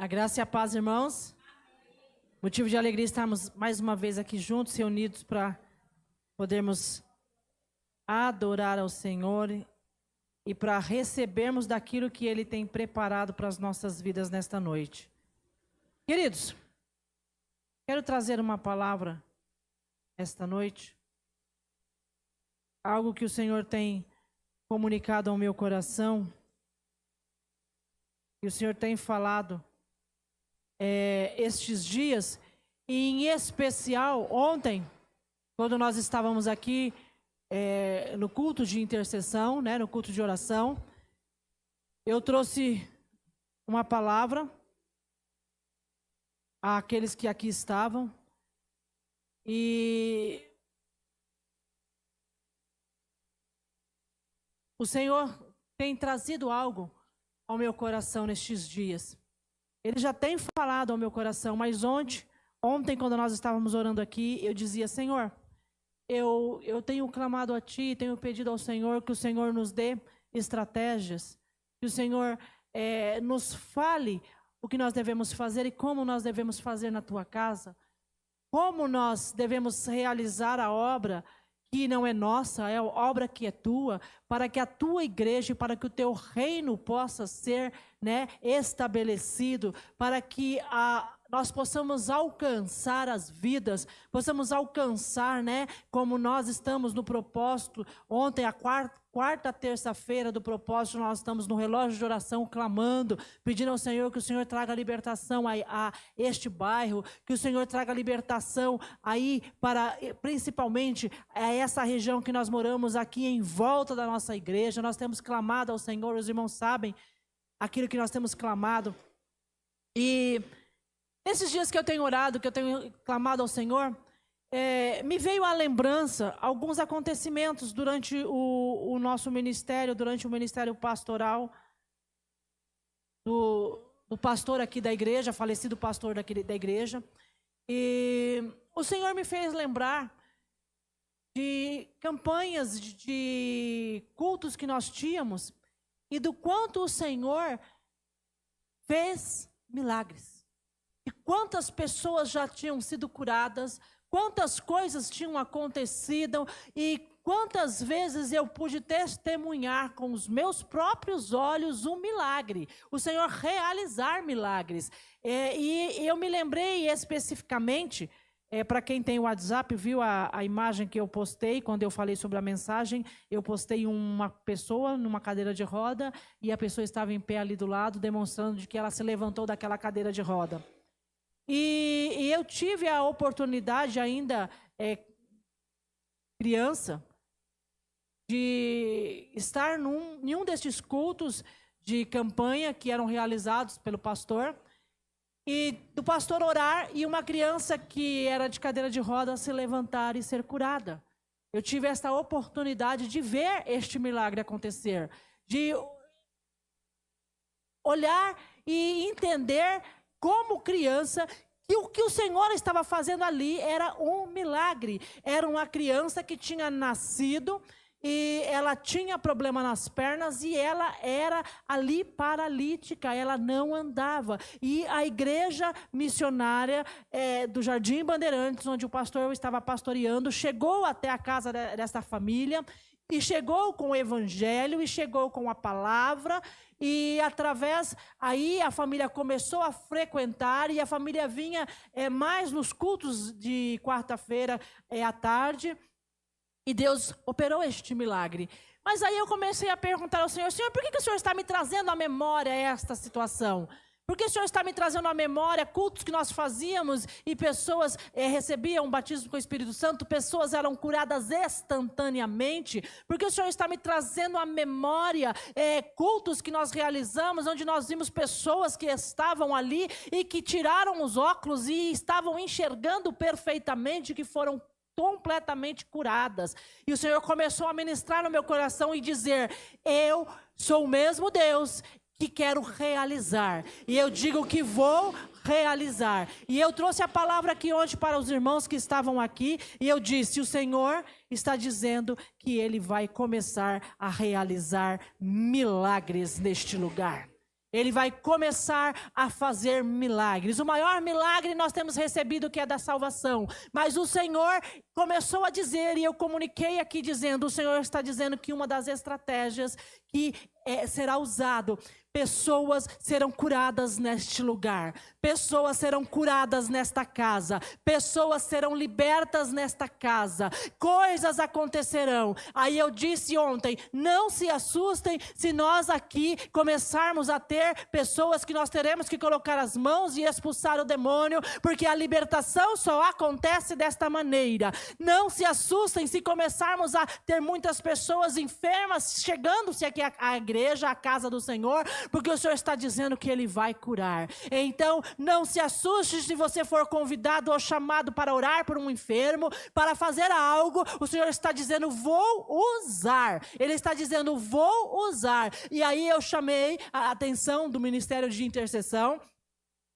A graça e a paz, irmãos. Motivo de alegria estarmos mais uma vez aqui juntos, reunidos para podermos adorar ao Senhor e para recebermos daquilo que Ele tem preparado para as nossas vidas nesta noite. Queridos, quero trazer uma palavra esta noite, algo que o Senhor tem comunicado ao meu coração, e o Senhor tem falado estes dias, e em especial ontem, quando nós estávamos aqui no culto de intercessão, no culto de oração, eu trouxe uma palavra àqueles que aqui estavam, e o Senhor tem trazido algo ao meu coração nestes dias. Ele já tem falado ao meu coração, mas ontem quando nós estávamos orando aqui, eu dizia: Senhor, eu tenho clamado a Ti, tenho pedido ao Senhor que o Senhor nos dê estratégias, que o Senhor nos fale o que nós devemos fazer e como nós devemos fazer na Tua casa, como nós devemos realizar a obra que não é nossa, é a obra que é Tua, para que a Tua igreja, para que o Teu reino possa ser estabelecido, para que nós possamos alcançar as vidas, possamos alcançar, como nós estamos no propósito. Ontem, a quarta terça-feira do propósito, nós estamos no relógio de oração clamando, pedindo ao Senhor que o Senhor traga libertação a este bairro, que o Senhor traga libertação aí para, principalmente, essa região que nós moramos aqui em volta da nossa igreja. Nós temos clamado ao Senhor, os irmãos sabem aquilo que nós temos clamado. E nesses dias que eu tenho orado, que eu tenho clamado ao Senhor, me veio à lembrança alguns acontecimentos durante o nosso ministério, durante o ministério pastoral do pastor aqui da igreja, falecido pastor da igreja. E o Senhor me fez lembrar de campanhas, de cultos que nós tínhamos e do quanto o Senhor fez milagres. E quantas pessoas já tinham sido curadas, quantas coisas tinham acontecido e quantas vezes eu pude testemunhar com os meus próprios olhos um milagre, o Senhor realizar milagres. E eu me lembrei especificamente, para quem tem o WhatsApp, viu a imagem que eu postei quando eu falei sobre a mensagem. Eu postei uma pessoa numa cadeira de roda e a pessoa estava em pé ali do lado, demonstrando de que ela se levantou daquela cadeira de roda. E eu tive a oportunidade ainda, criança, de estar em um destes cultos de campanha que eram realizados pelo pastor, e do pastor orar e uma criança que era de cadeira de roda se levantar e ser curada. Eu tive esta oportunidade de ver este milagre acontecer, de olhar e entender como criança que o que o Senhor estava fazendo ali era um milagre. Era uma criança que tinha nascido e ela tinha problema nas pernas e ela era ali paralítica, ela não andava. E a igreja missionária do Jardim Bandeirantes, onde o pastor estava pastoreando, chegou até a casa dessa família e chegou com o evangelho e chegou com a palavra. E através, aí a família começou a frequentar e a família vinha mais nos cultos de quarta-feira à tarde. E Deus operou este milagre. Mas aí eu comecei a perguntar ao Senhor: Senhor, por que o Senhor está me trazendo à memória esta situação? Por que o Senhor está me trazendo à memória cultos que nós fazíamos e pessoas recebiam um batismo com o Espírito Santo, pessoas eram curadas instantaneamente? Por que o Senhor está me trazendo à memória cultos que nós realizamos, onde nós vimos pessoas que estavam ali e que tiraram os óculos e estavam enxergando perfeitamente, que foram completamente curadas? E o Senhor começou a ministrar no meu coração e dizer: eu sou o mesmo Deus que quero realizar, e eu digo que vou realizar. E eu trouxe a palavra aqui hoje para os irmãos que estavam aqui, e eu disse: o Senhor está dizendo que Ele vai começar a realizar milagres neste lugar. Ele vai começar a fazer milagres. O maior milagre nós temos recebido, que é da salvação. Mas o Senhor começou a dizer, e eu comuniquei aqui dizendo, o Senhor está dizendo que uma das estratégias que será usado, pessoas serão curadas neste lugar, pessoas serão curadas nesta casa, pessoas serão libertas nesta casa, coisas acontecerão. Aí eu disse ontem, não se assustem se nós aqui começarmos a ter pessoas que nós teremos que colocar as mãos e expulsar o demônio, porque a libertação só acontece desta maneira. Não se assustem se começarmos a ter muitas pessoas enfermas chegando-se aqui à igreja, à casa do Senhor, porque o Senhor está dizendo que Ele vai curar. Então, não se assuste se você for convidado ou chamado para orar por um enfermo, para fazer algo. O Senhor está dizendo, vou usar. Ele está dizendo, vou usar. E aí eu chamei a atenção do Ministério de Intercessão.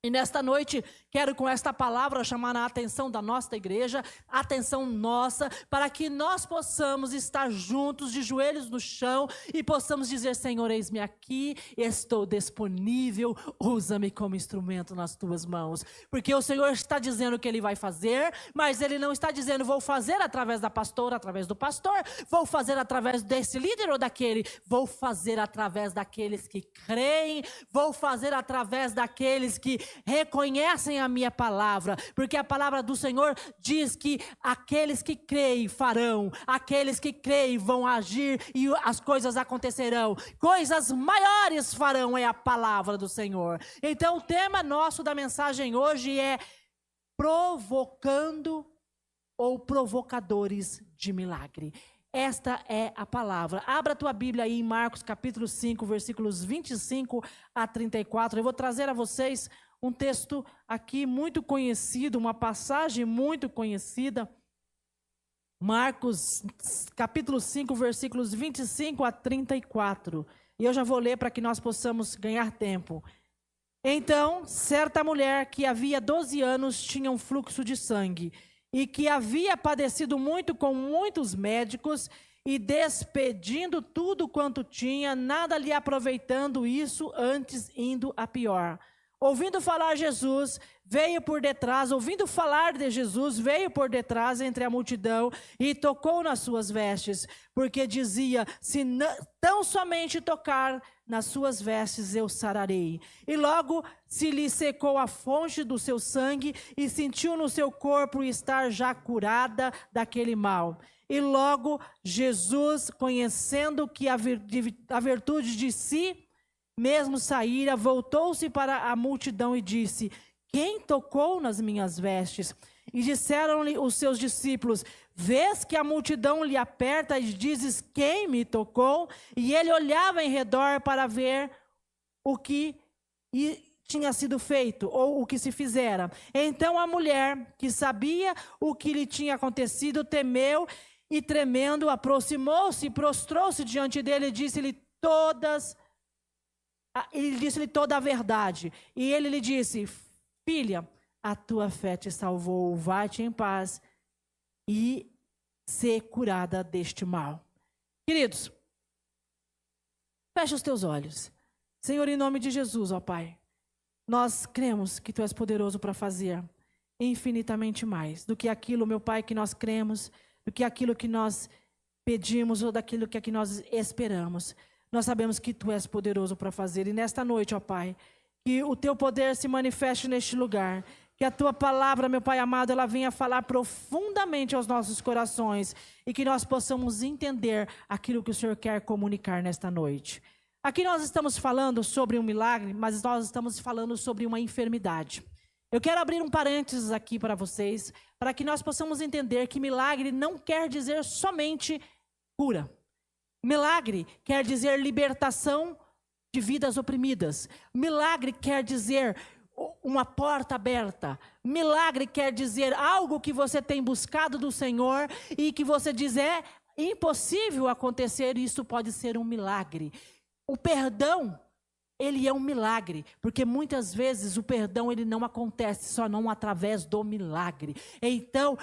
E nesta noite, quero com esta palavra chamar a atenção da nossa igreja, a atenção nossa, para que nós possamos estar juntos, de joelhos no chão, e possamos dizer, Senhor, eis-me aqui, estou disponível, usa-me como instrumento nas tuas mãos. Porque o Senhor está dizendo que Ele vai fazer, mas Ele não está dizendo, vou fazer através da pastora, através do pastor, vou fazer através desse líder ou daquele, vou fazer através daqueles que creem, vou fazer através daqueles que reconhecem a minha palavra, porque a palavra do Senhor diz que aqueles que creem farão, aqueles que creem vão agir e as coisas acontecerão, coisas maiores farão, é a palavra do Senhor. Então o tema nosso da mensagem hoje é provocando ou provocadores de milagre. Esta é a palavra. Abra a tua Bíblia aí em Marcos capítulo 5, versículos 25 a 34. Eu vou trazer a vocês um texto aqui muito conhecido, uma passagem muito conhecida. Marcos capítulo 5, versículos 25 a 34. E eu já vou ler para que nós possamos ganhar tempo. Então, certa mulher que havia 12 anos tinha um fluxo de sangue, e que havia padecido muito com muitos médicos, e despedindo tudo quanto tinha, nada lhe aproveitando isso, antes indo a pior. Ouvindo falar de Jesus, veio por detrás entre a multidão e tocou nas suas vestes, porque dizia, se tão somente tocar nas suas vestes eu sararei. E logo se lhe secou a fonte do seu sangue e sentiu no seu corpo estar já curada daquele mal. E logo Jesus, conhecendo que a virtude de si mesmo saíra, voltou-se para a multidão e disse, quem tocou nas minhas vestes? E disseram-lhe os seus discípulos, vês que a multidão lhe aperta e dizes, quem me tocou? E ele olhava em redor para ver o que tinha sido feito, ou o que se fizera. Então a mulher, que sabia o que lhe tinha acontecido, temeu e tremendo, aproximou-se e prostrou-se diante dele e disse-lhe toda a verdade. E ele lhe disse, filha, a tua fé te salvou, vai-te em paz e ser curada deste mal. Queridos, fecha os teus olhos. Senhor, em nome de Jesus, ó Pai, nós cremos que Tu és poderoso para fazer infinitamente mais do que aquilo, meu Pai, que nós cremos, do que aquilo que nós pedimos ou daquilo que nós esperamos. Nós sabemos que Tu és poderoso para fazer. E nesta noite, ó Pai, que o Teu poder se manifeste neste lugar. Que a Tua palavra, meu Pai amado, ela venha falar profundamente aos nossos corações. E que nós possamos entender aquilo que o Senhor quer comunicar nesta noite. Aqui nós estamos falando sobre um milagre, mas nós estamos falando sobre uma enfermidade. Eu quero abrir um parênteses aqui para vocês, para que nós possamos entender que milagre não quer dizer somente cura. Milagre quer dizer libertação de vidas oprimidas. Milagre quer dizer uma porta aberta. Milagre quer dizer algo que você tem buscado do Senhor e que você diz é impossível acontecer, e isso pode ser um milagre. O perdão, ele é um milagre, porque muitas vezes o perdão ele não acontece só não através do milagre. Então,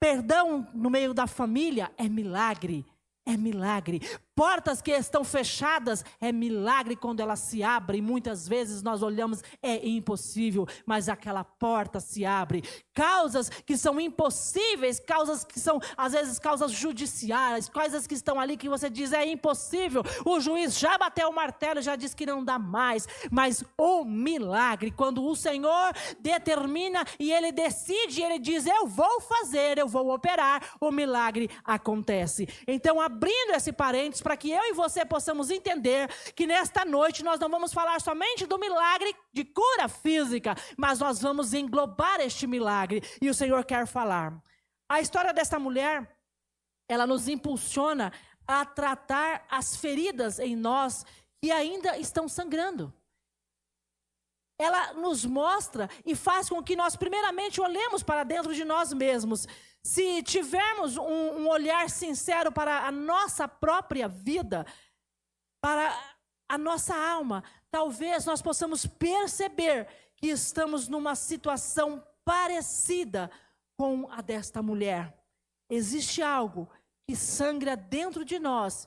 perdão no meio da família é milagre. É milagre. portas que estão fechadas, é milagre quando elas se abrem. Muitas vezes nós olhamos, é impossível, mas aquela porta se abre. Causas que são impossíveis, causas que são, às vezes, causas judiciais, coisas que estão ali que você diz, é impossível. O juiz já bateu o martelo, já disse que não dá mais. Mas o milagre, quando o Senhor determina e Ele decide, Ele diz, eu vou fazer, eu vou operar, o milagre acontece. Então, abrindo esse parênteses para que eu e você possamos entender que nesta noite nós não vamos falar somente do milagre de cura física, mas nós vamos englobar este milagre e o Senhor quer falar. A história desta mulher, ela nos impulsiona a tratar as feridas em nós que ainda estão sangrando. Ela nos mostra e faz com que nós primeiramente olhemos para dentro de nós mesmos. Se tivermos um olhar sincero para a nossa própria vida, para a nossa alma, talvez nós possamos perceber que estamos numa situação parecida com a desta mulher. Existe algo que sangra dentro de nós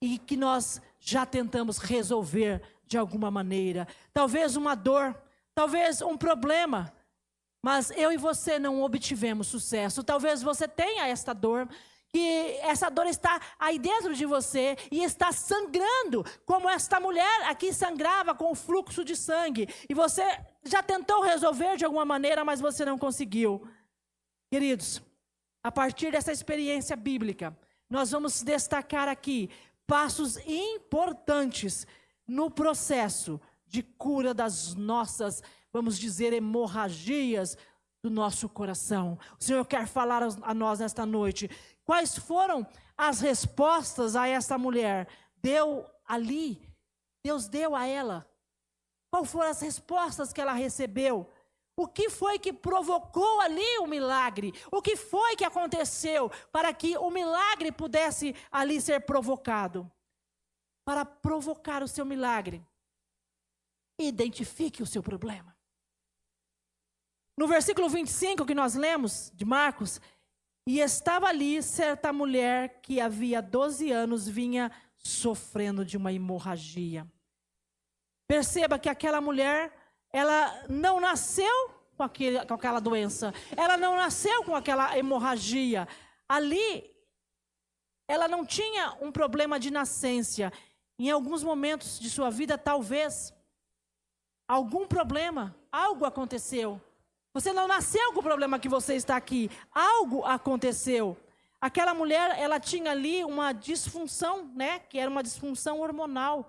e que nós já tentamos resolver de alguma maneira. Talvez uma dor, talvez um problema, mas eu e você não obtivemos sucesso. Talvez você tenha esta dor, que essa dor está aí dentro de você e está sangrando, como esta mulher aqui sangrava com o fluxo de sangue. E você já tentou resolver de alguma maneira, mas você não conseguiu. Queridos, a partir dessa experiência bíblica, nós vamos destacar aqui passos importantes no processo de cura das nossas, vamos dizer, hemorragias do nosso coração. O Senhor quer falar a nós nesta noite. Quais foram as respostas a essa mulher? Deus deu a ela. Quais foram as respostas que ela recebeu? O que foi que provocou ali o milagre? O que foi que aconteceu para que o milagre pudesse ali ser provocado? Para provocar o seu milagre, identifique o seu problema. No versículo 25 que nós lemos, de Marcos, e estava ali certa mulher que havia 12 anos vinha sofrendo de uma hemorragia. Perceba que aquela mulher, ela não nasceu com aquela doença, ela não nasceu com aquela hemorragia. Ali, ela não tinha um problema de nascença. Em alguns momentos de sua vida, talvez, algum problema, algo aconteceu. Você não nasceu com o problema que você está aqui. Algo aconteceu. Aquela mulher, ela tinha ali uma disfunção, né? Que era uma disfunção hormonal.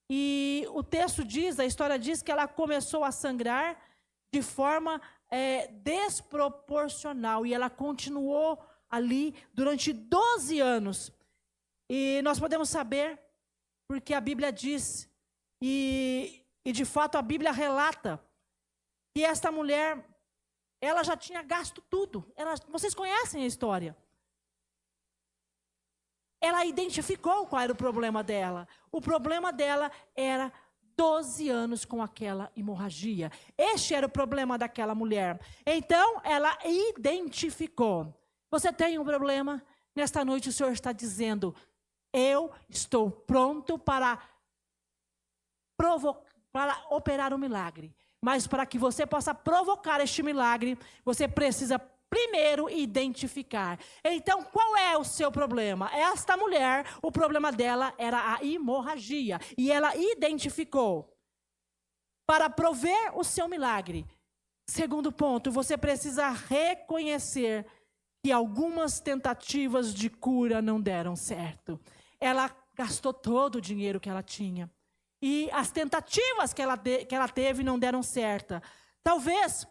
E o texto diz, a história diz que ela começou a sangrar de forma desproporcional. E ela continuou ali durante 12 anos. E nós podemos saber, porque a Bíblia diz, e de fato a Bíblia relata, que esta mulher, ela já tinha gasto tudo. Vocês conhecem a história. Ela identificou qual era o problema dela. O problema dela era 12 anos com aquela hemorragia. Este era o problema daquela mulher. Então, ela identificou. Você tem um problema? Nesta noite o Senhor está dizendo, eu estou pronto para operar um milagre. Mas para que você possa provocar este milagre, você precisa primeiro identificar. Então, qual é o seu problema? Esta mulher, o problema dela era a hemorragia. E ela identificou. Para prover o seu milagre. Segundo ponto, você precisa reconhecer que algumas tentativas de cura não deram certo. Ela gastou todo o dinheiro que ela tinha. E as tentativas que ela teve não deram certo. Talvez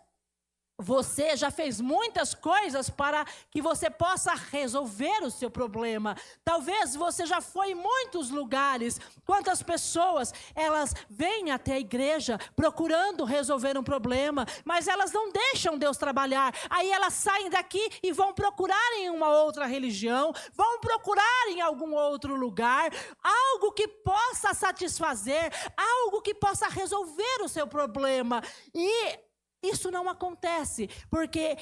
você já fez muitas coisas para que você possa resolver o seu problema. Talvez você já foi em muitos lugares. Quantas pessoas, elas vêm até a igreja procurando resolver um problema, mas elas não deixam Deus trabalhar. Aí elas saem daqui e vão procurar em uma outra religião, vão procurar em algum outro lugar, algo que possa satisfazer, algo que possa resolver o seu problema. isso não acontece, porque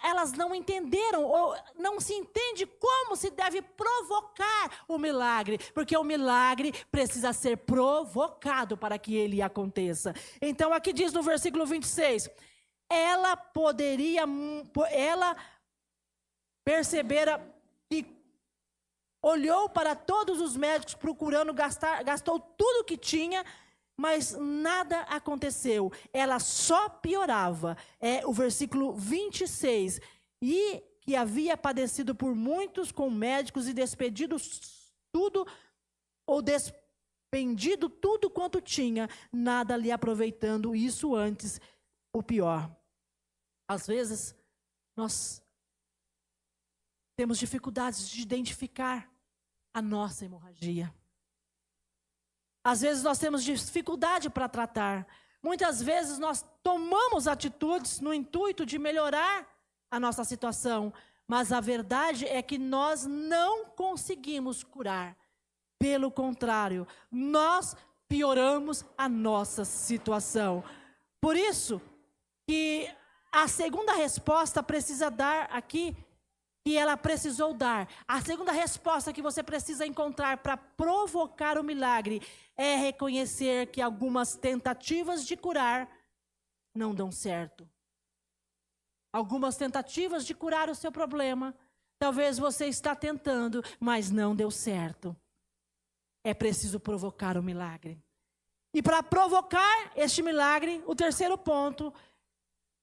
elas não entenderam, ou não se entende como se deve provocar o milagre, porque o milagre precisa ser provocado para que ele aconteça. Então aqui diz no versículo 26, ela percebera que olhou para todos os médicos procurando gastou tudo que tinha, mas nada aconteceu. Ela só piorava. É o versículo 26. E que havia padecido por muitos com médicos e despendido tudo quanto tinha, nada lhe aproveitando, isso antes o pior. Às vezes, nós temos dificuldades de identificar a nossa hemorragia. Às vezes nós temos dificuldade para tratar. Muitas vezes nós tomamos atitudes no intuito de melhorar a nossa situação, mas a verdade é que nós não conseguimos curar. Pelo contrário, nós pioramos a nossa situação. Por isso que a segunda resposta precisa dar aqui, que ela precisou dar. A segunda resposta que você precisa encontrar para provocar o milagre é reconhecer que algumas tentativas de curar não dão certo. Algumas tentativas de curar o seu problema, talvez você está tentando, mas não deu certo. É preciso provocar o milagre. E para provocar este milagre, o terceiro ponto,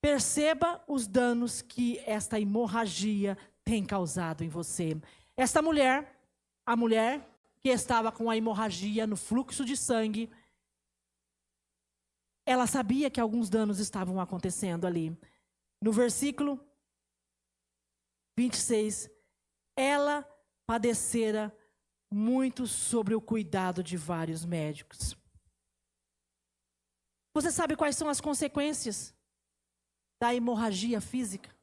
perceba os danos que esta hemorragia tem causado em você. Esta mulher, a mulher que estava com a hemorragia no fluxo de sangue, ela sabia que alguns danos estavam acontecendo ali. No versículo 26, ela padecera muito sobre o cuidado de vários médicos. Você sabe quais são as consequências da hemorragia física?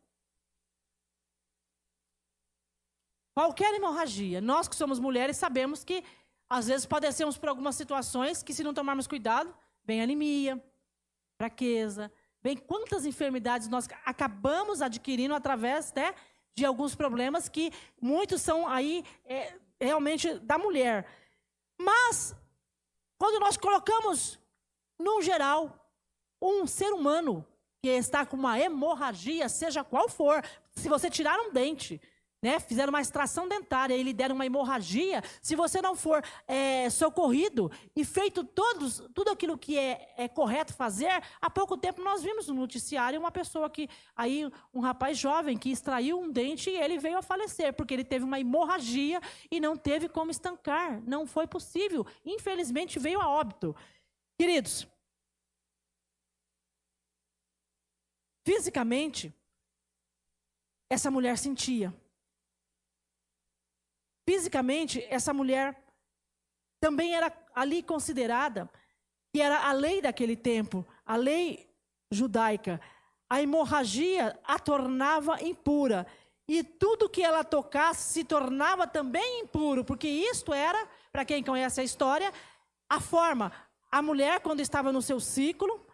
Qualquer hemorragia, nós que somos mulheres sabemos que às vezes padecemos por algumas situações que, se não tomarmos cuidado, vem anemia, fraqueza, vem quantas enfermidades nós acabamos adquirindo através, né, de alguns problemas que muitos são aí realmente da mulher. Mas quando nós colocamos no geral um ser humano que está com uma hemorragia, seja qual for, se você tirar um dente, né, fizeram uma extração dentária e lhe deram uma hemorragia, se você não for socorrido e feito tudo aquilo que é correto fazer, há pouco tempo nós vimos no noticiário uma pessoa um rapaz jovem que extraiu um dente e ele veio a falecer, porque ele teve uma hemorragia e não teve como estancar, não foi possível, infelizmente veio a óbito. Queridos, fisicamente, essa mulher sentia. Fisicamente, essa mulher também era ali considerada, que era a lei daquele tempo, a lei judaica. A hemorragia a tornava impura. E tudo que ela tocasse se tornava também impuro, porque isto era, para quem conhece a história, a forma. A mulher, quando estava no seu ciclo,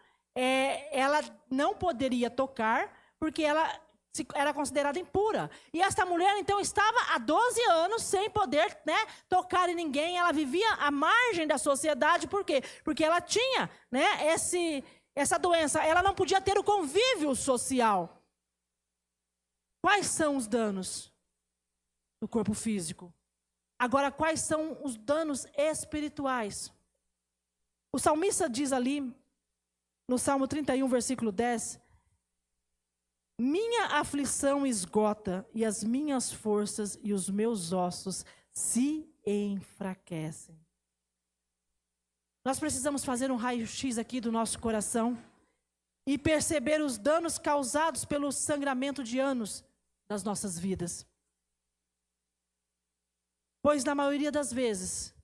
ela não poderia tocar, porque ela era considerada impura. E esta mulher, então, estava há 12 anos sem poder, né, tocar em ninguém. Ela vivia à margem da sociedade. Por quê? Porque ela tinha, né, essa doença. Ela não podia ter o convívio social. Quais são os danos do corpo físico? Agora, quais são os danos espirituais? O salmista diz ali, no Salmo 31, versículo 10... Minha aflição esgota e as minhas forças e os meus ossos se enfraquecem. Nós precisamos fazer um raio-x aqui do nosso coração e perceber os danos causados pelo sangramento de anos das nossas vidas. Pois na maioria das vezes,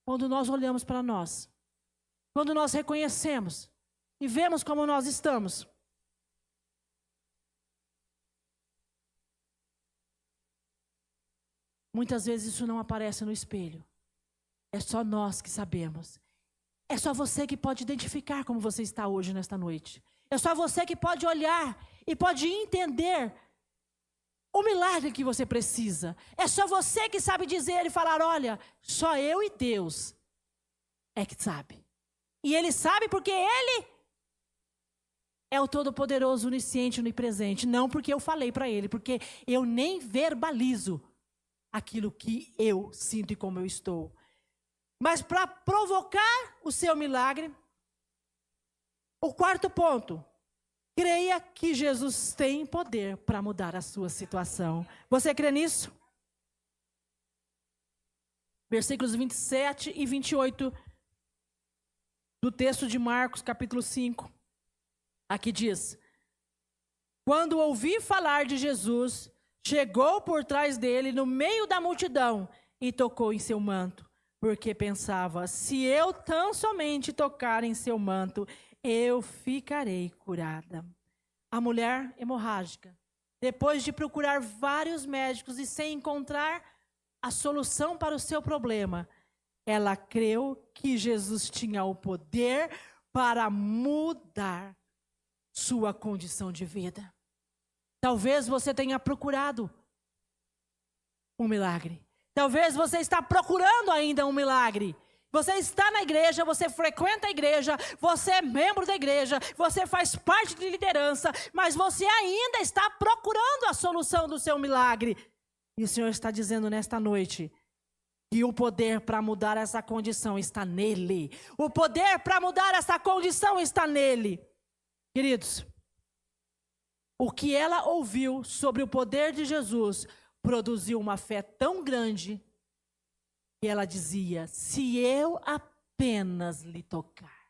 quando nós olhamos para nós, quando nós reconhecemos e vemos como nós estamos, muitas vezes isso não aparece no espelho. É só nós que sabemos. É só você que pode identificar como você está hoje, nesta noite. É só você que pode olhar e pode entender o milagre que você precisa. É só você que sabe dizer e falar, olha, só eu e Deus é que sabe. E Ele sabe porque Ele é o Todo-Poderoso, onisciente, onipresente. Não porque eu falei para Ele, porque eu nem verbalizo aquilo que eu sinto e como eu estou. Mas para provocar o seu milagre, o quarto ponto, creia que Jesus tem poder para mudar a sua situação. Você crê nisso? Versículos 27 e 28 do texto de Marcos, capítulo 5. Aqui diz: quando ouvi falar de Jesus, chegou por trás dele no meio da multidão e tocou em seu manto, porque pensava, se eu tão somente tocar em seu manto, eu ficarei curada. A mulher hemorrágica, depois de procurar vários médicos e sem encontrar a solução para o seu problema, ela creu que Jesus tinha o poder para mudar sua condição de vida. Talvez você tenha procurado um milagre. Talvez você está procurando ainda um milagre. Você está na igreja, você frequenta a igreja, você é membro da igreja, você faz parte de liderança, mas você ainda está procurando a solução do seu milagre. E o Senhor está dizendo nesta noite que o poder para mudar essa condição está nele. O poder para mudar essa condição está nele. Queridos, o que ela ouviu sobre o poder de Jesus produziu uma fé tão grande que ela dizia, se eu apenas lhe tocar.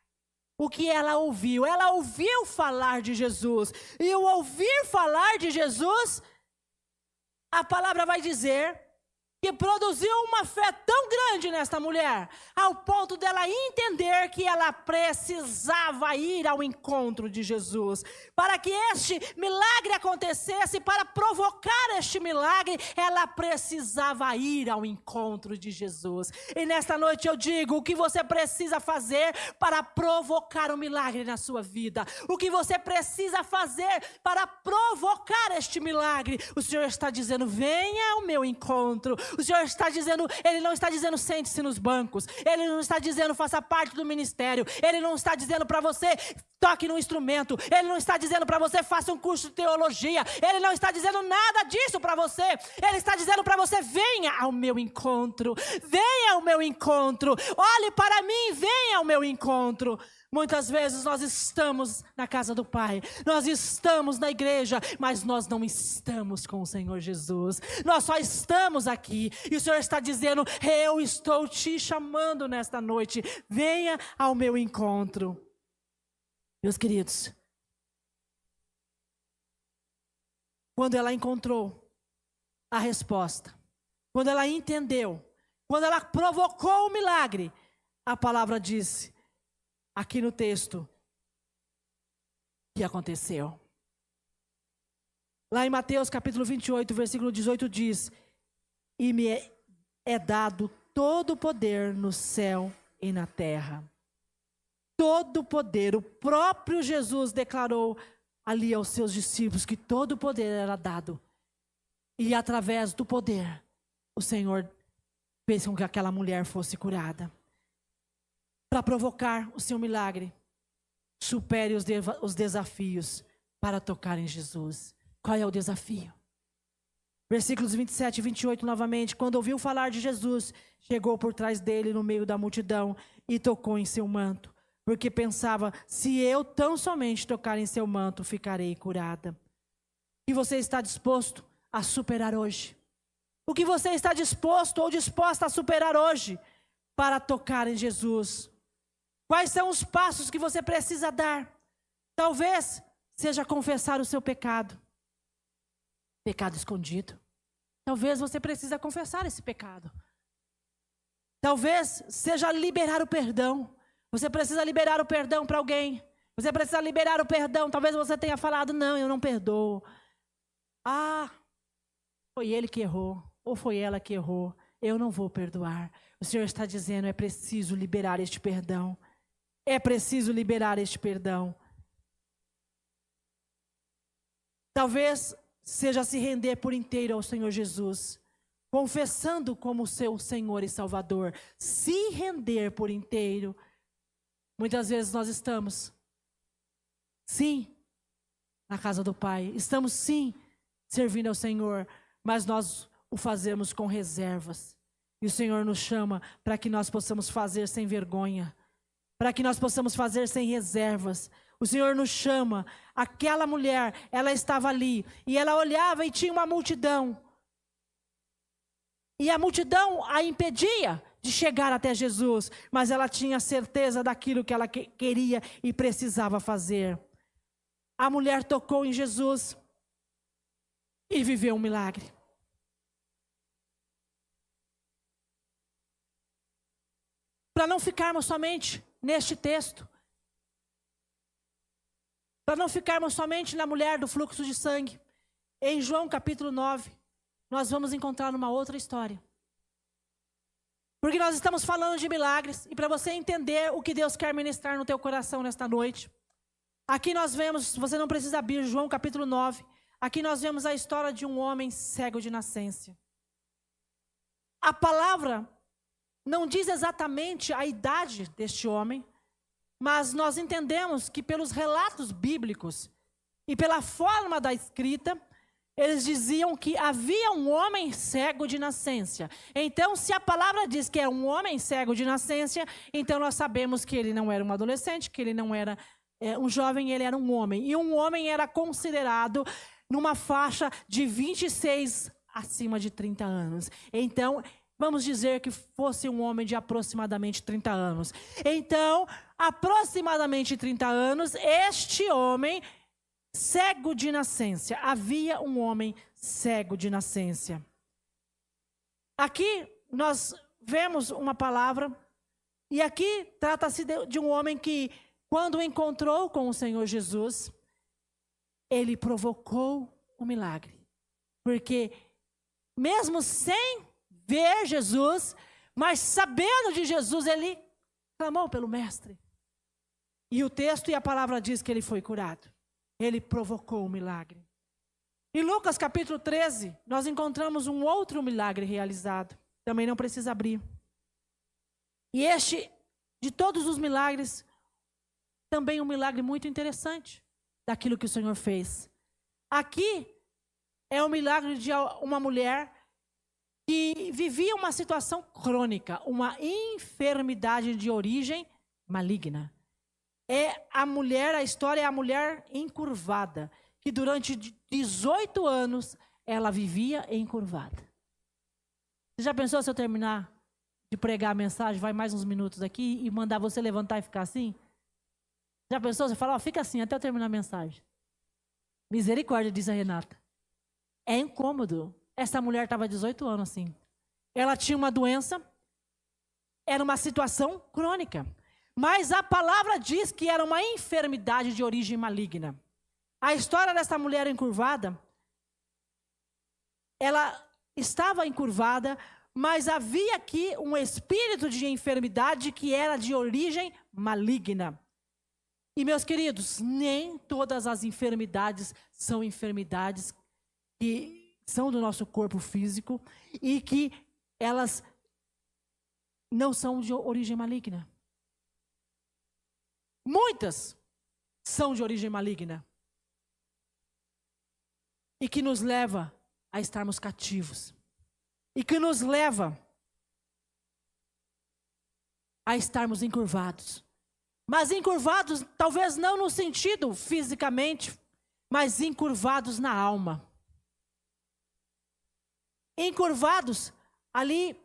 O que ela ouviu falar de Jesus. E o ouvir falar de Jesus, a palavra vai dizer que produziu uma fé tão grande nesta mulher, ao ponto dela entender que ela precisava ir ao encontro de Jesus. Para que este milagre acontecesse, para provocar este milagre, ela precisava ir ao encontro de Jesus. E nesta noite eu digo, o que você precisa fazer para provocar um milagre na sua vida? O que você precisa fazer para provocar este milagre? O Senhor está dizendo, venha ao meu encontro. O Senhor está dizendo, Ele não está dizendo sente-se nos bancos, Ele não está dizendo faça parte do ministério, Ele não está dizendo para você toque no instrumento, Ele não está dizendo para você faça um curso de teologia, Ele não está dizendo nada disso para você, Ele está dizendo para você venha ao meu encontro, venha ao meu encontro, olhe para mim, venha ao meu encontro. Muitas vezes nós estamos na casa do Pai, nós estamos na igreja, mas nós não estamos com o Senhor Jesus. Nós só estamos aqui e o Senhor está dizendo, eu estou te chamando nesta noite, venha ao meu encontro. Meus queridos, quando ela encontrou a resposta, quando ela entendeu, quando ela provocou o milagre, a palavra disse, aqui no texto, que aconteceu. Lá em Mateus capítulo 28, versículo 18 diz, e me é dado todo o poder no céu e na terra. Todo o poder, o próprio Jesus declarou ali aos seus discípulos que todo o poder era dado. E através do poder, o Senhor fez com que aquela mulher fosse curada. Para provocar o seu milagre, supere os desafios para tocar em Jesus. Qual é o desafio? Versículos 27 e 28 novamente. Quando ouviu falar de Jesus, chegou por trás dele no meio da multidão e tocou em seu manto, porque pensava, se eu tão somente tocar em seu manto, ficarei curada. E você está disposto a superar hoje? O que você está disposto ou disposta a superar hoje para tocar em Jesus? Quais são os passos que você precisa dar? Talvez seja confessar o seu pecado. Pecado escondido. Talvez você precisa confessar esse pecado. Talvez seja liberar o perdão. Você precisa liberar o perdão para alguém. Você precisa liberar o perdão. Talvez você tenha falado, não, eu não perdoo. Ah, foi ele que errou. Ou foi ela que errou. Eu não vou perdoar. O Senhor está dizendo, é preciso liberar este perdão. é preciso liberar este perdão. Talvez seja se render por inteiro ao Senhor Jesus, confessando como seu Senhor e Salvador. Se render por inteiro. Muitas vezes nós estamos, sim, na casa do Pai. Estamos, sim, servindo ao Senhor, mas nós o fazemos com reservas. E o Senhor nos chama para que nós possamos fazer sem vergonha, para que nós possamos fazer sem reservas. O Senhor nos chama. Aquela mulher, ela estava ali, e ela olhava e tinha uma multidão. E a multidão a impedia de chegar até Jesus, mas ela tinha certeza daquilo que ela queria e precisava fazer. A mulher tocou em Jesus e viveu um milagre. Para não ficarmos somente neste texto, para não ficarmos somente na mulher do fluxo de sangue, em João capítulo 9, nós vamos encontrar uma outra história. Porque nós estamos falando de milagres, e para você entender o que Deus quer ministrar no teu coração nesta noite, aqui nós vemos, você não precisa abrir João capítulo 9, aqui nós vemos a história de um homem cego de nascença. A palavra não diz exatamente a idade deste homem, mas nós entendemos que pelos relatos bíblicos e pela forma da escrita, eles diziam que havia um homem cego de nascença. Então, se a palavra diz que é um homem cego de nascença, então nós sabemos que ele não era um adolescente, que ele não era um jovem, ele era um homem. E um homem era considerado numa faixa de 26 acima de 30 anos. Então, vamos dizer que fosse um homem de aproximadamente 30 anos. Então, aproximadamente 30 anos, este homem cego de nascença. Havia um homem cego de nascença. Aqui nós vemos uma palavra, e aqui trata-se de um homem que, quando encontrou com o Senhor Jesus, ele provocou um milagre. Porque mesmo sem ver Jesus, mas sabendo de Jesus, ele clamou pelo mestre. E o texto e a palavra diz que ele foi curado. Ele provocou um milagre. Em Lucas capítulo 13, nós encontramos um outro milagre realizado. Também não precisa abrir. E este, de todos os milagres, também um milagre muito interessante daquilo que o Senhor fez. Aqui é o milagre de uma mulher que vivia uma situação crônica, uma enfermidade de origem maligna. A história é a mulher encurvada, que durante 18 anos ela vivia encurvada. Você já pensou se eu terminar de pregar a mensagem, vai mais uns minutos aqui e mandar você levantar e ficar assim? Já pensou? Você fala, fica assim até eu terminar a mensagem. Misericórdia, diz a Renata. É incômodo. Essa mulher estava 18 anos assim. Ela tinha uma doença, era uma situação crônica. Mas a palavra diz que era uma enfermidade de origem maligna. A história dessa mulher encurvada, ela estava encurvada, mas havia aqui um espírito de enfermidade que era de origem maligna. E, meus queridos, nem todas as enfermidades são enfermidades que são do nosso corpo físico e que elas não são de origem maligna. Muitas são de origem maligna. E que nos leva a estarmos cativos. E que nos leva a estarmos encurvados. Mas encurvados, talvez não no sentido fisicamente, mas encurvados na alma. Encurvados ali,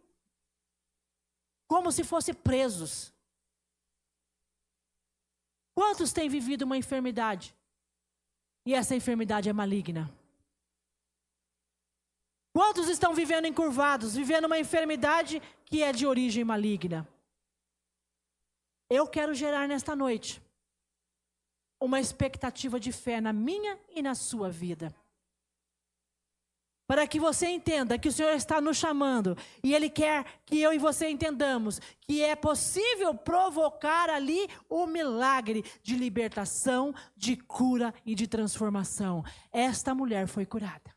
como se fossem presos. Quantos têm vivido uma enfermidade? E essa enfermidade é maligna. Quantos estão vivendo encurvados, vivendo uma enfermidade que é de origem maligna? Eu quero gerar nesta noite uma expectativa de fé na minha e na sua vida. para que você entenda que o Senhor está nos chamando e Ele quer que eu e você entendamos que é possível provocar ali o milagre de libertação, de cura e de transformação. Esta mulher foi curada.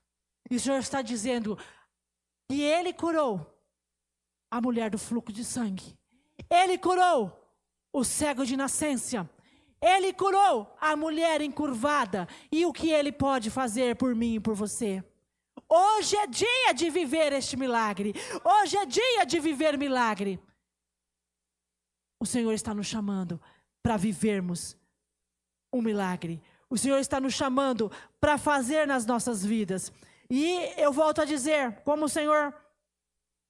E o Senhor está dizendo que Ele curou a mulher do fluxo de sangue. Ele curou o cego de nascença. Ele curou a mulher encurvada. E o que Ele pode fazer por mim e por você? Hoje é dia de viver este milagre. Hoje é dia de viver milagre. O Senhor está nos chamando para vivermos um milagre. O Senhor está nos chamando para fazer nas nossas vidas. E eu volto a dizer, como o Senhor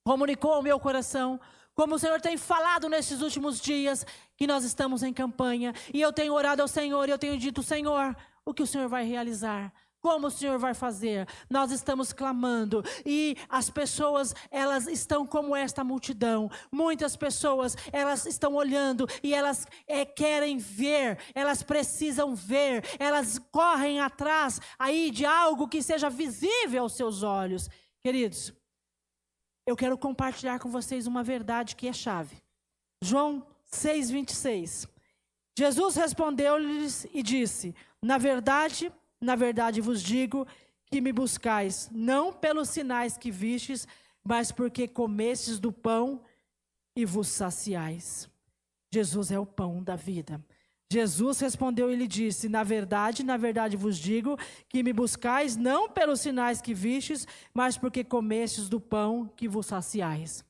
comunicou ao meu coração, como o Senhor tem falado nesses últimos dias, que nós estamos em campanha. E eu tenho orado ao Senhor e eu tenho dito, Senhor, o que o Senhor vai realizar? Como o Senhor vai fazer? Nós estamos clamando e as pessoas, elas estão como esta multidão. Muitas pessoas, elas estão olhando e elas querem ver, elas precisam ver, elas correm atrás aí de algo que seja visível aos seus olhos. Queridos, eu quero compartilhar com vocês uma verdade que é chave. João 6:26. Jesus respondeu-lhes e disse, na verdade vos digo que me buscais, não pelos sinais que vistes, mas porque comestes do pão e vos saciais. Jesus é o pão da vida. Jesus respondeu e lhe disse, na verdade vos digo que me buscais, não pelos sinais que vistes, mas porque comestes do pão que vos saciais.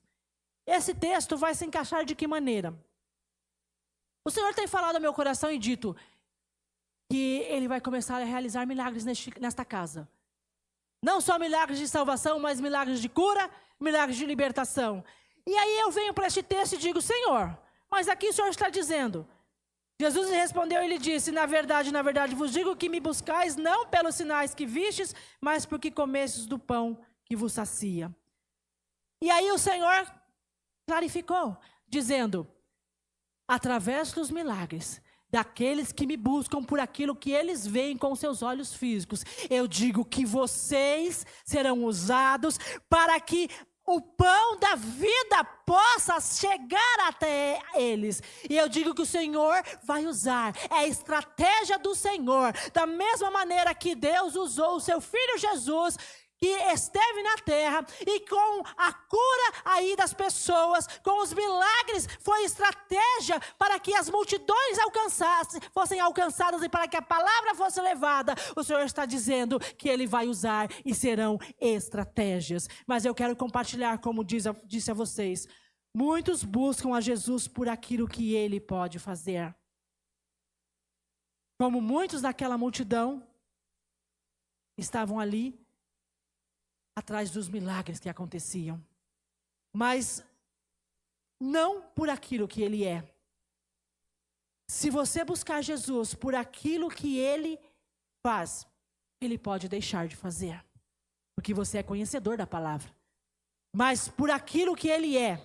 Esse texto vai se encaixar de que maneira? O Senhor tem falado ao meu coração e dito que Ele vai começar a realizar milagres nesta casa. Não só milagres de salvação, mas milagres de cura, milagres de libertação. E aí eu venho para este texto e digo, Senhor, mas aqui o Senhor está dizendo. Jesus respondeu e lhe disse, na verdade vos digo que me buscais não pelos sinais que vistes, mas porque comestes do pão que vos sacia. E aí o Senhor clarificou, dizendo, através dos milagres, daqueles que me buscam por aquilo que eles veem com seus olhos físicos, eu digo que vocês serão usados para que o pão da vida possa chegar até eles. E eu digo que o Senhor vai usar, é a estratégia do Senhor, da mesma maneira que Deus usou o seu Filho Jesus, que esteve na terra, e com a cura aí das pessoas, com os milagres, foi estratégia para que as multidões fossem alcançadas e para que a palavra fosse levada. O Senhor está dizendo que Ele vai usar e serão estratégias. Mas eu quero compartilhar, como disse a vocês, muitos buscam a Jesus por aquilo que Ele pode fazer. Como muitos daquela multidão estavam ali, atrás dos milagres que aconteciam, mas não por aquilo que Ele é. Se você buscar Jesus por aquilo que Ele faz, Ele pode deixar de fazer, porque você é conhecedor da palavra. Mas por aquilo que Ele é,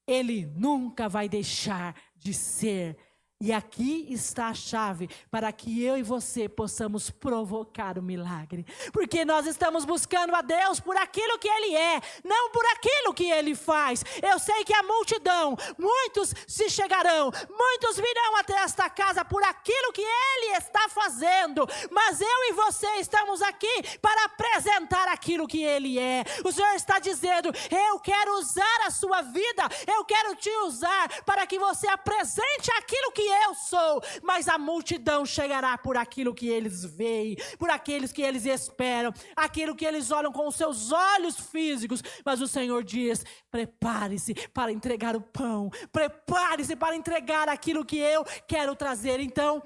Ele nunca vai deixar de ser. E aqui está a chave para que eu e você possamos provocar o milagre. Porque nós estamos buscando a Deus por aquilo que Ele é, não por aquilo que Ele faz. Eu sei que a multidão, muitos se chegarão, muitos virão até esta casa por aquilo que Ele está fazendo. Mas eu e você estamos aqui para apresentar aquilo que Ele é. O Senhor está dizendo, eu quero usar a sua vida, eu quero te usar para que você apresente aquilo que eu sou, mas a multidão chegará por aquilo que eles veem, por aqueles que eles esperam, aquilo que eles olham com os seus olhos físicos. Mas o Senhor diz, prepare-se para entregar o pão, prepare-se para entregar aquilo que eu quero trazer. Então,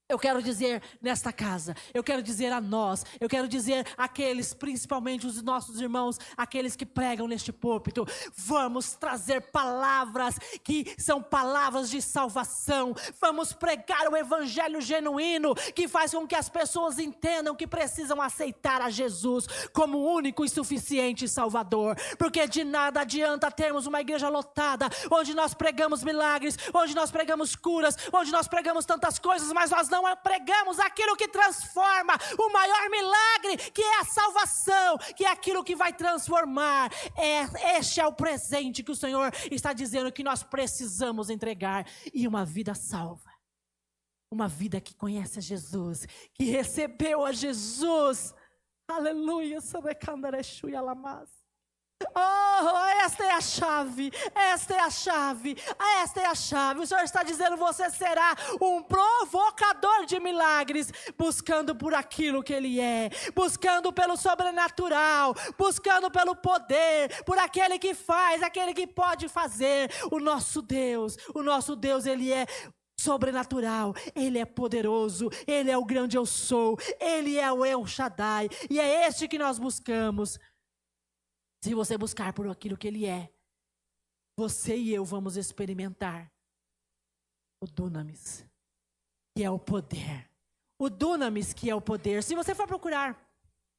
eu quero dizer nesta casa, eu quero dizer a nós, eu quero dizer àqueles, principalmente os nossos irmãos, aqueles que pregam neste púlpito, vamos trazer palavras que são palavras de salvação, vamos pregar o evangelho genuíno, que faz com que as pessoas entendam que precisam aceitar a Jesus como o único e suficiente Salvador, porque de nada adianta termos uma igreja lotada, onde nós pregamos milagres, onde nós pregamos curas, onde nós pregamos tantas coisas, mas nós não não pregamos aquilo que transforma, o maior milagre, que é a salvação, que é aquilo que vai transformar. Este é o presente que o Senhor está dizendo que nós precisamos entregar. E uma vida salva. Uma vida que conhece a Jesus, que recebeu a Jesus. Aleluia. Oh, esta é a chave, esta é a chave, esta é a chave. O Senhor está dizendo: você será um provocador de milagres, buscando por aquilo que Ele é, buscando pelo sobrenatural, buscando pelo poder, por aquele que faz, aquele que pode fazer. O nosso Deus, Ele é sobrenatural, Ele é poderoso, Ele é o grande eu sou, Ele é o El Shaddai, e é este que nós buscamos. Se você buscar por aquilo que Ele é, você e eu vamos experimentar o Dunamis, que é o poder. O Dunamis, que é o poder. Se você for procurar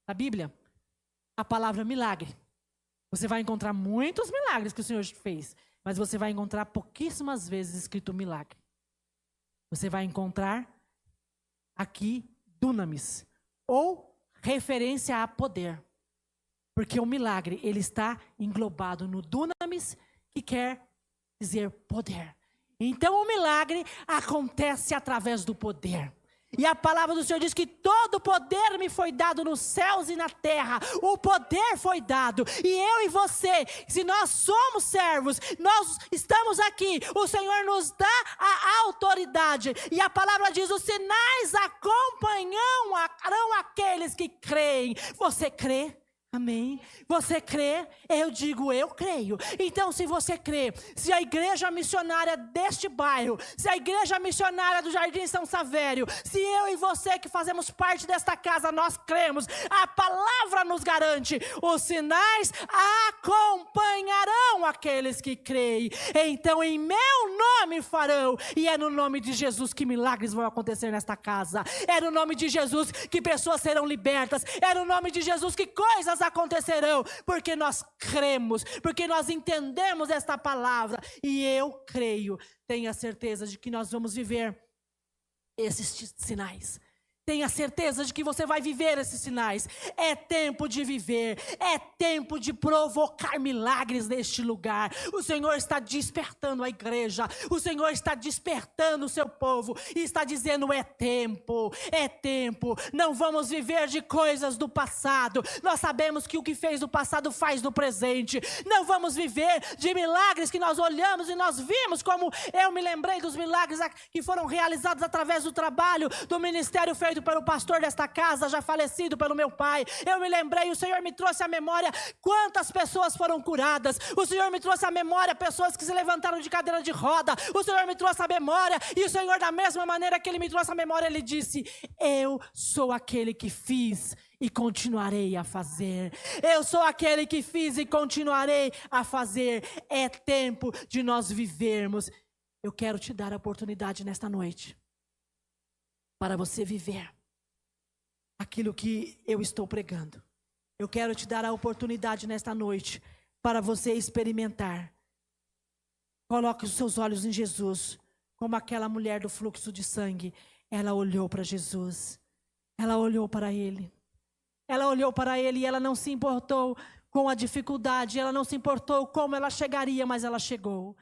na Bíblia a palavra milagre, você vai encontrar muitos milagres que o Senhor fez, mas você vai encontrar pouquíssimas vezes escrito milagre. Você vai encontrar aqui Dunamis, ou referência a poder. Porque o milagre, ele está englobado no Dunamis, que quer dizer poder. Então o milagre acontece através do poder. E a palavra do Senhor diz que todo poder me foi dado nos céus e na terra. O poder foi dado. E eu e você, se nós somos servos, nós estamos aqui, o Senhor nos dá a autoridade. E a palavra diz: os sinais acompanharão aqueles que creem. Você crê? Amém? Você crê? Eu digo, eu creio. Então, se você crê, se a igreja missionária deste bairro, se a igreja missionária do Jardim São Savério, se eu e você que fazemos parte desta casa, nós cremos, a palavra nos garante: os sinais acompanharão aqueles que creem. Então, em meu nome farão. E é no nome de Jesus que milagres vão acontecer nesta casa. É no nome de Jesus que pessoas serão libertas. É no nome de Jesus que coisas acontecerão, porque nós cremos, porque nós entendemos esta palavra. E eu creio, tenha certeza de que nós vamos viver esses sinais. Tenha certeza de que você vai viver esses sinais. É tempo de viver. É tempo de provocar milagres neste lugar. O Senhor está despertando a igreja. O Senhor está despertando o seu povo. E está dizendo: é tempo. É tempo. Não vamos viver de coisas do passado. Nós sabemos que o que fez no passado faz no presente. Não vamos viver de milagres que nós olhamos e nós vimos, como eu me lembrei dos milagres que foram realizados através do trabalho do ministério feito pelo pastor desta casa, já falecido pelo meu pai. Eu me lembrei, o Senhor me trouxe à memória quantas pessoas foram curadas. O Senhor me trouxe à memória pessoas que se levantaram de cadeira de roda. O Senhor me trouxe à memória, e o Senhor, da mesma maneira que Ele me trouxe à memória, Ele disse: eu sou aquele que fiz e continuarei a fazer. Eu sou aquele que fiz e continuarei a fazer. É tempo de nós vivermos. Eu quero te dar a oportunidade nesta noite para você viver aquilo que eu estou pregando. Eu quero te dar a oportunidade nesta noite para você experimentar. Coloque os seus olhos em Jesus, como aquela mulher do fluxo de sangue. Ela olhou para Jesus, ela olhou para Ele. Ela olhou para Ele e ela não se importou com a dificuldade, ela não se importou como ela chegaria, mas ela chegou.